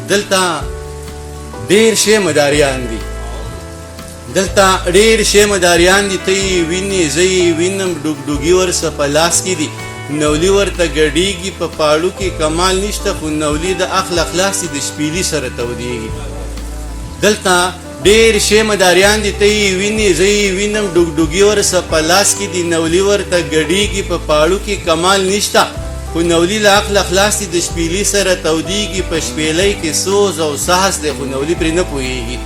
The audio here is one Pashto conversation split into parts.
دلته ډېر شی مداریان دي، دلته ډېر شی مداریان دي. ته یې وینې، زه یې وینم، ډوګډوګي ورسه په لاس کې دي. نولي ورته ګډېږي، په پاړو کې کمال نشته، خو نولي د عقل اخلاص د شپېلي سره تودېږي. دلته ډېر شی مداریان دي، ته یې وینې، زه یې وینم، ډوګډوګي ورسه په لاس کې دي. نولي ورته ګډېږي، په پاړو کې کمال نشته، خو نولي له عقل اخلاص د شپېلي سره تودېږي. په شپېلۍ کې سوز او ساز دی، خو نولي پرې نه پوهېږي.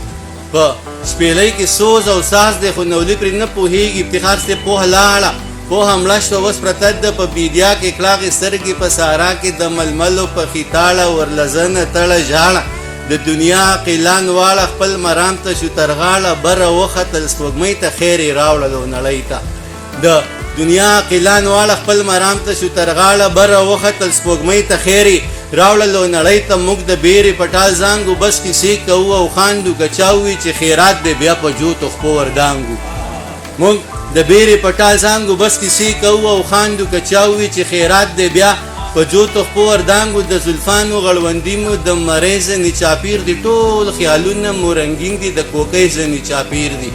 په شپېلۍ کې سوز او ساز دی، خو نولي پرې نه پوهېږي. افتخار صاحب پوهه لاړه، پوهه مړه شوه، اوس پرته ده په بیدیا کې کلاغې سترګې، په سارا کې د ململو په خیتاړه، ورلزنه تړه ژاړه. د دنیا قیلان واړه، خپل مرام ته شو تر غاړه. بره وختل سپوږمۍ ته، خیر یې راوړلو نړۍ ته. د دنیا قیلان واړه، خپل مرام ته شو تر غاړه. بره وختل سپوږمۍ ته، خیر یې راوړلو نړۍ ته. موږ د بیرې پټال زانګو، بس کیسې کوو او خاندو. که چا ووي چې خیرات دی، بیا په جوتو خپو وردانګو. موږ د بیرې پټال زانګو، بس کیسې کوو او خاندو. که چا ووي چې خیرات دی، بیا په جوتو خپو وردانګو. د زلفانو غړوندي مو د مرۍ ځنې چاپیر دي، ټول خیالونه مو رنګین دي، د کوکۍ ځنې چاپیر دي.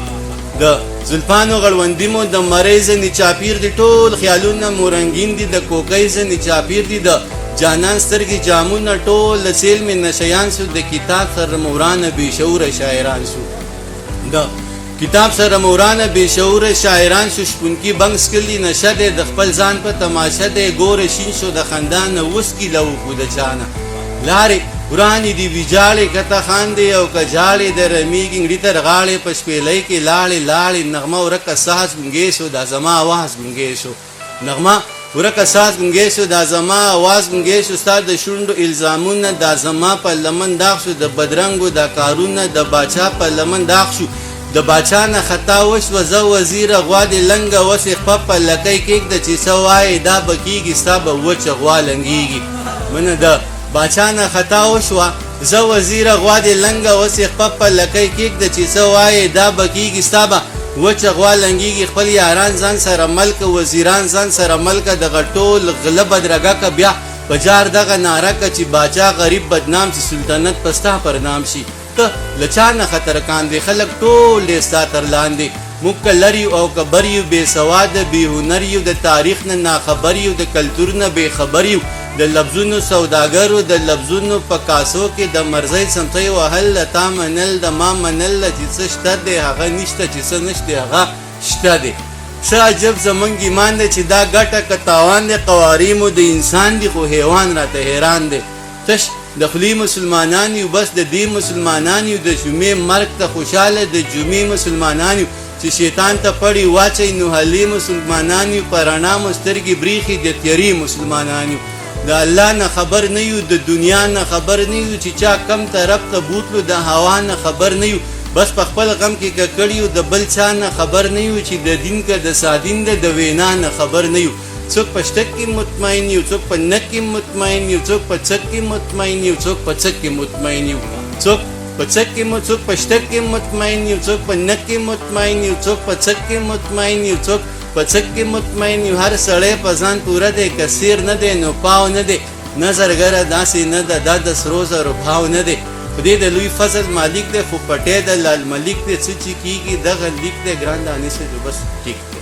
د زلفانو غړوندي مو د مرۍ ځنې چاپیر دي، ټول خیالونه مو رنګین دي، د کوکۍ ځنې چاپیر دي. د جانان سترګې جامونه، ټول له سیل مې نشیان سو. د کتاب سره مورانه بې شعوره شاعران سو، د کتاب سره مورانه بې شعوره شاعران سو. شپونکي بنګ سکلي نشه دی، د خپل ځان په تماشه دی. ګوره شین شو د خندا نه، اوس کیله وکړو د چانه. لارې ورانې دي ویجاړې، که ته خاندې او که ژاړې. د رمیږي انګړي تر غاړې، په شپېلۍ کې لاړې لاړې. نغمه ورکه ساز ګونګې شو، دا زما اواز ګونګې شو. نغمه ورکه ساز ګونګې شو، دا زما اواز ګونګې شو. ستا د شونډو الزامونه، دا زما په لمن داغ شو. د بدرنګو دا کارونه، د باچا په لمن داغ شو. د باچا نه خطا وشوه، زه وزیره غوا دې لنګه وسې خپه په لکۍ کېږده. چې څه وایې دا به کېږي، ستا به وچه غوا لنګېږي. منه د باچا نه خطا وشوه، زه وزیره غوا دې لنګه وسې خپه په لکۍ کېږده. چې څه وایې دا به کېږي، ستا به وچه غوا لنګېږي. خپل یاران ځان سره ملکه، وزیران ځان سره ملکه. دغه ټول غله بدرګه که بیا په جار دغه ناره که، چې باچا غریب بدنام چې سلطنت په ستا پر نام شي. ته له چا نه خطر کاندې، خلک ټول دې ستا تر لاندې. موږ که لر یو او که بر یو، بې سواده بې هنر یو. د تاریخ نه ناخبر یو، د کلتور نه بې خبر یو. د لفظونو سوداګرو، د لفظونو په کاسو کې. د مرزۍ څمڅۍ وهل، د تا منل د ما منل. چې څه شته دی هغه نشته، چې څه نشته هغه شته دی. څه عجب زمونږ ایمان دی، چې دا ګټه که تاوان دی. قواریم د انسان دی، خو حیوان راته حیران دی. تش د خلی مسلمانان یو، بس د دې مسلمانان یو. د جمعې مرګ ته خوشحاله، د جمعې مسلمانان یو. چې شیطان ته پړی واچئ، نو حلي مسلمانان یو. په رڼا مو سترګې بریښي، د تیارې مسلمانان یو. د الله نه خبر نه یو، د دنیا نه خبر نه یو. چې چا کم طرف ته بوتلو، د هوا نه خبر نه یو. بس په خپل غم کې ککړ یو، د بل چا نه خبر نه یو. چې د دین که د سادین ده، د وینا نه خبر نه یو. څوک په شتک کې مطمئن یو، څوک په نک کې مطمئن یو. څوک په څک کې مطمئن یو، څوک په څک کې مطمئن یو. څوک په څک کې څوک په شتک کې مطمئن یو. څوک په نک کې مطمئن یو، څوک په څک کې مطمئن یو. څوک په څک کې مطمئن یو. هر سړی په ځان پوره دی، که سیر نه دی نو پاو نه دی. نظرګره داسې نه ده، دا د سرو زرو بهاو نه دی. خدای د لوی فضل مالک دی، خو پټی د لال ملک دی. څه چې کېږي دغه لیک دی، ګران دانې سے جو بس ټیک دی.